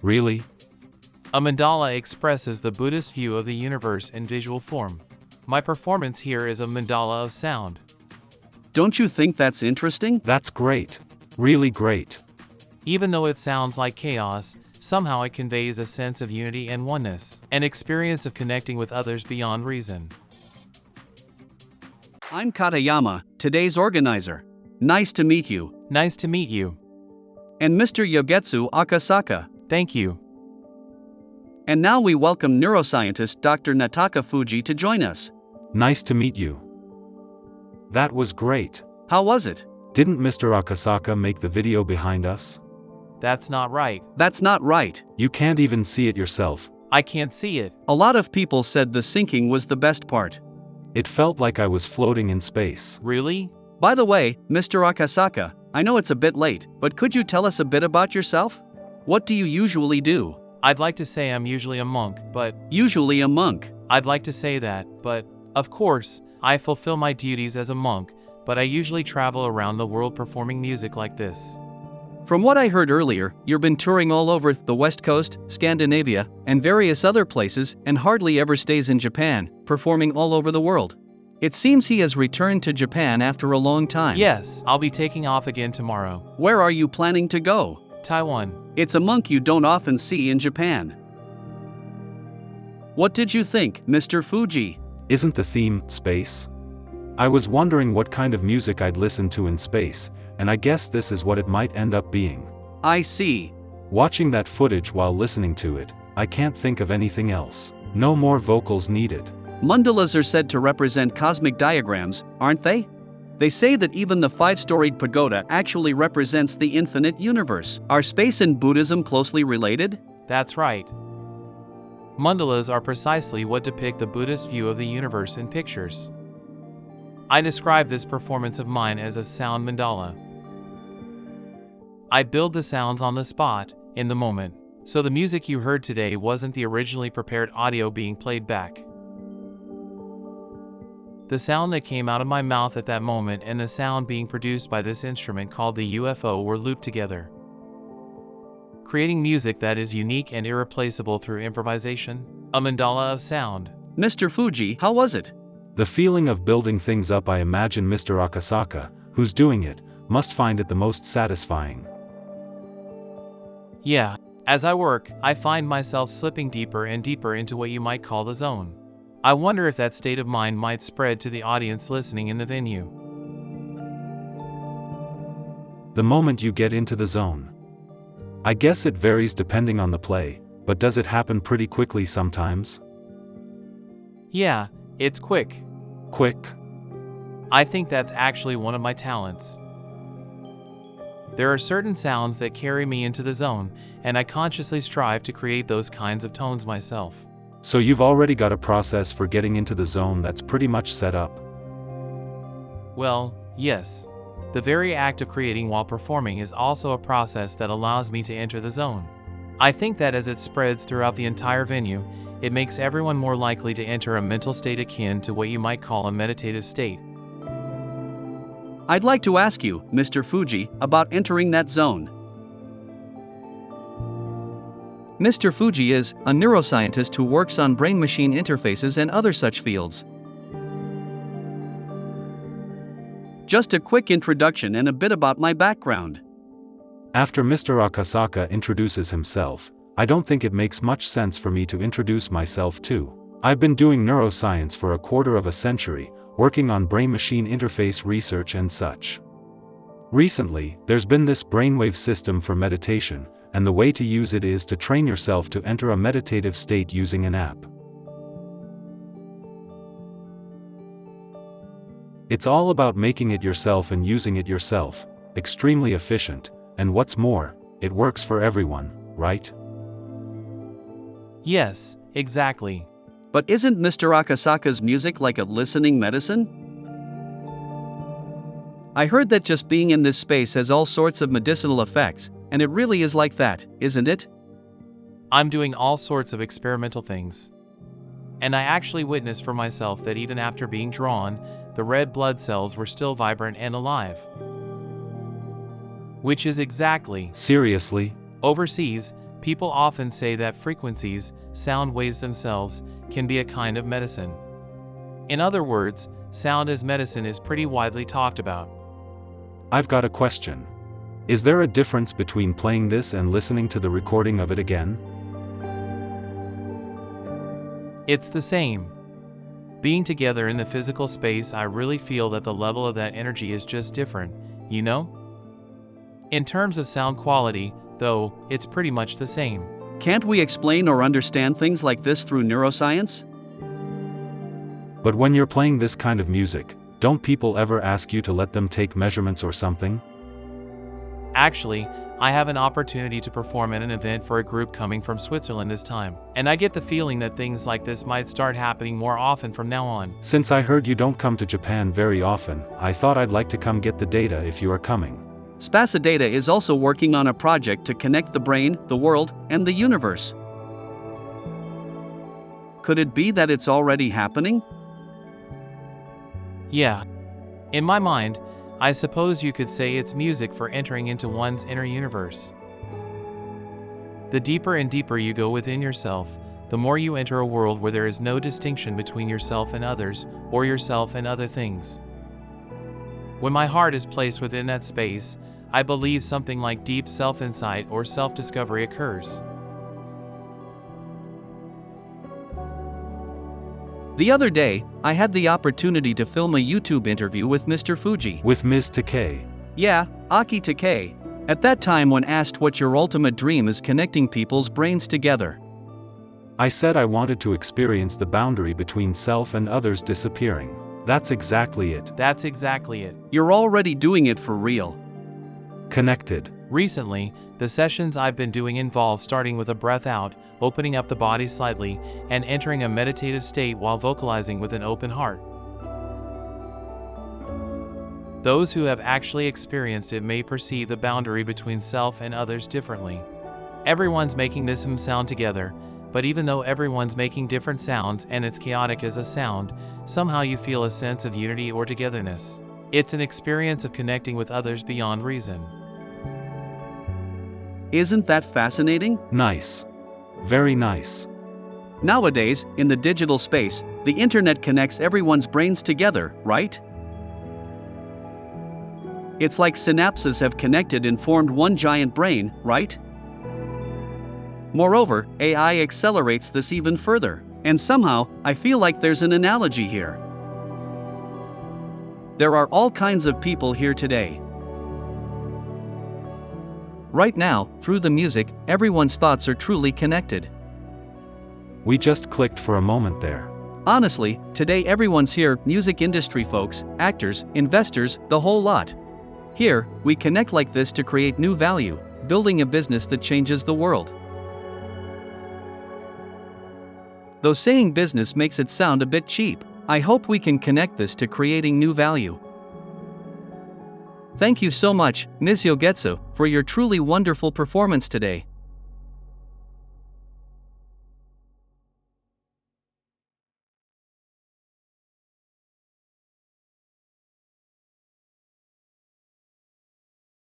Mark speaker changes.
Speaker 1: Really?
Speaker 2: A mandala expresses the Buddhist view of the universe in visual form. My performance here is a mandala of sound.
Speaker 3: Don't you think that's interesting?
Speaker 1: That's great. Really great.
Speaker 2: Even though it sounds like chaos, somehow it conveys a sense of unity and oneness, an experience of connecting with others beyond reason.
Speaker 3: I'm Katayama, today's organizer. Nice to meet you.
Speaker 2: Nice to meet you.
Speaker 3: And Mr. Yogetsu Akasaka.
Speaker 2: Thank you.
Speaker 3: And now we welcome neuroscientist Dr. Nataka Fuji to join us.
Speaker 1: Nice to meet you. That was great.
Speaker 3: How was it?
Speaker 1: Didn't Mr. Akasaka make the video behind us?
Speaker 2: That's not right.
Speaker 3: That's not right.
Speaker 1: You can't even see it yourself.
Speaker 2: I can't see it.
Speaker 3: A lot of people said the syncing was the best part.
Speaker 1: It felt like I was floating in space.
Speaker 2: Really?
Speaker 3: By the way, Mr. Akasaka, I know it's a bit late, but could you tell us a bit about yourself? What do you usually do?
Speaker 2: I'd like to say I'm usually a monk, but...
Speaker 3: Usually a monk.
Speaker 2: I'd like to say that, but... Of course, I fulfill my duties as a monk, but I usually travel around the world performing music like this.
Speaker 3: From what I heard earlier, you've been touring all over the West Coast, Scandinavia, and various other places, and hardly ever stays in Japan, performing all over the world. It seems he has returned to Japan after a long time.
Speaker 2: Yes, I'll be taking off again tomorrow.
Speaker 3: Where are you planning to go?
Speaker 2: Taiwan.
Speaker 3: It's a monk you don't often see in Japan. What did you think, Mr. Fuji?
Speaker 1: Isn't the theme space? I was wondering what kind of music I'd listen to in space, and I guess this is what it might end up being.
Speaker 3: I see.
Speaker 1: Watching that footage while listening to it, I can't think of anything else. No more vocals needed.
Speaker 3: Mandalas are said to represent cosmic diagrams, aren't they? They say that even the five-storied pagoda actually represents the infinite universe. Are space and Buddhism closely related?
Speaker 2: That's right. Mandalas are precisely what depict the Buddhist view of the universe in pictures. I describe this performance of mine as a sound mandala. I build the sounds on the spot, in the moment, so the music you heard today wasn't the originally prepared audio being played back. The sound that came out of my mouth at that moment and the sound being produced by this instrument called the UFO were looped together, creating music that is unique and irreplaceable through improvisation, a mandala of sound.
Speaker 3: Mr. Fuji, how was it?
Speaker 1: The feeling of building things up. I imagine Mr. Akasaka, who's doing it, must find it the most satisfying.
Speaker 2: Yeah, as I work, I find myself slipping deeper and deeper into what you might call the zone. I wonder if that state of mind might spread to the audience listening in the venue.
Speaker 1: The moment you get into the zone. I guess it varies depending on the play, but does it happen pretty quickly sometimes?
Speaker 2: Yeah, it's quick.
Speaker 1: Quick?
Speaker 2: I think that's actually one of my talents. There are certain sounds that carry me into the zone, and I consciously strive to create those kinds of tones myself.
Speaker 1: So you've already got a process for getting into the zone that's pretty much set up?
Speaker 2: Well, yes. The very act of creating while performing is also a process that allows me to enter the zone. I think that as it spreads throughout the entire venue, it makes everyone more likely to enter a mental state akin to what you might call a meditative state.
Speaker 3: I'd like to ask you, Mr. Fuji, about entering that zone. Mr. Fuji is a neuroscientist who works on brain-machine interfaces and other such fields. Just a quick introduction and a bit about my background.
Speaker 1: After Mr. Akasaka introduces himself, I don't think it makes much sense for me to introduce myself too. I've been doing neuroscience for a quarter of a century, working on brain-machine interface research and such. Recently, there's been this brainwave system for meditation, and the way to use it is to train yourself to enter a meditative state using an app. It's all about making it yourself and using it yourself, extremely efficient, and what's more, it works for everyone, right?
Speaker 2: Yes, exactly.
Speaker 3: But isn't Mr. Akasaka's music like a listening medicine? I heard that just being in this space has all sorts of medicinal effects, and it really is like that, isn't it?
Speaker 2: I'm doing all sorts of experimental things. And I actually witnessed for myself that even after being drawn, the red blood cells were still vibrant and alive. Which is exactly...
Speaker 1: Seriously?
Speaker 2: Overseas, People often say that frequencies, sound waves themselves, can be a kind of medicine. In other words, sound as medicine is pretty widely talked about.
Speaker 1: I've got a question. Is there a difference between playing this and listening to the recording of it again?
Speaker 2: It's the same. Being together in the physical space, I really feel that the level of that energy is just different, you know? In terms of sound quality, though, it's pretty much the same.
Speaker 3: Can't we explain or understand things like this through neuroscience?
Speaker 1: But when you're playing this kind of music, don't people ever ask you to let them take measurements or something?
Speaker 2: Actually, I have an opportunity to perform at an event for a group coming from Switzerland this time, and I get the feeling that things like this might start happening more often from now on.
Speaker 1: Since I heard you don't come to Japan very often, I thought I'd like to come get the data if you are coming.
Speaker 3: Spasadata is also working on a project to connect the brain, the world, and the universe. Could it be that it's already happening?
Speaker 2: Yeah. In my mind, I suppose you could say it's music for entering into one's inner universe. The deeper and deeper you go within yourself, the more you enter a world where there is no distinction between yourself and others, or yourself and other things. When my heart is placed within that space, I believe something like deep self-insight or self-discovery occurs.
Speaker 3: The other day, I had the opportunity to film a YouTube interview with Mr. Fuji.
Speaker 1: With Ms. Takei.
Speaker 3: Yeah, Aki Takei. At that time, when asked what your ultimate dream is, connecting people's brains together,
Speaker 1: I said I wanted to experience the boundary between self and others disappearing. That's exactly it.
Speaker 2: That's exactly it.
Speaker 3: You're already doing it for real.
Speaker 1: Connected.
Speaker 2: Recently, the sessions I've been doing involve starting with a breath out, opening up the body slightly, and entering a meditative state while vocalizing with an open heart. Those who have actually experienced it may perceive the boundary between self and others differently. Everyone's making this sound together, but even though everyone's making different sounds and it's chaotic as a sound, somehow you feel a sense of unity or togetherness. It's an experience of connecting with others beyond reason.
Speaker 3: Isn't that fascinating?
Speaker 1: Nice. Very nice.
Speaker 3: Nowadays, in the digital space, the internet connects everyone's brains together, right? It's like synapses have connected and formed one giant brain, right? Moreover, AI accelerates this even further, and somehow, I feel like there's an analogy here. There are all kinds of people here today. Right now, through the music, everyone's thoughts are truly connected.
Speaker 1: We just clicked for a moment there.
Speaker 3: Honestly, today everyone's here, music industry folks, actors, investors, the whole lot. Here, we connect like this to create new value, building a business that changes the world. Though saying business makes it sound a bit cheap, I hope we can connect this to creating new value. Thank you so much, Ms. Yogetsu, for your truly wonderful performance today.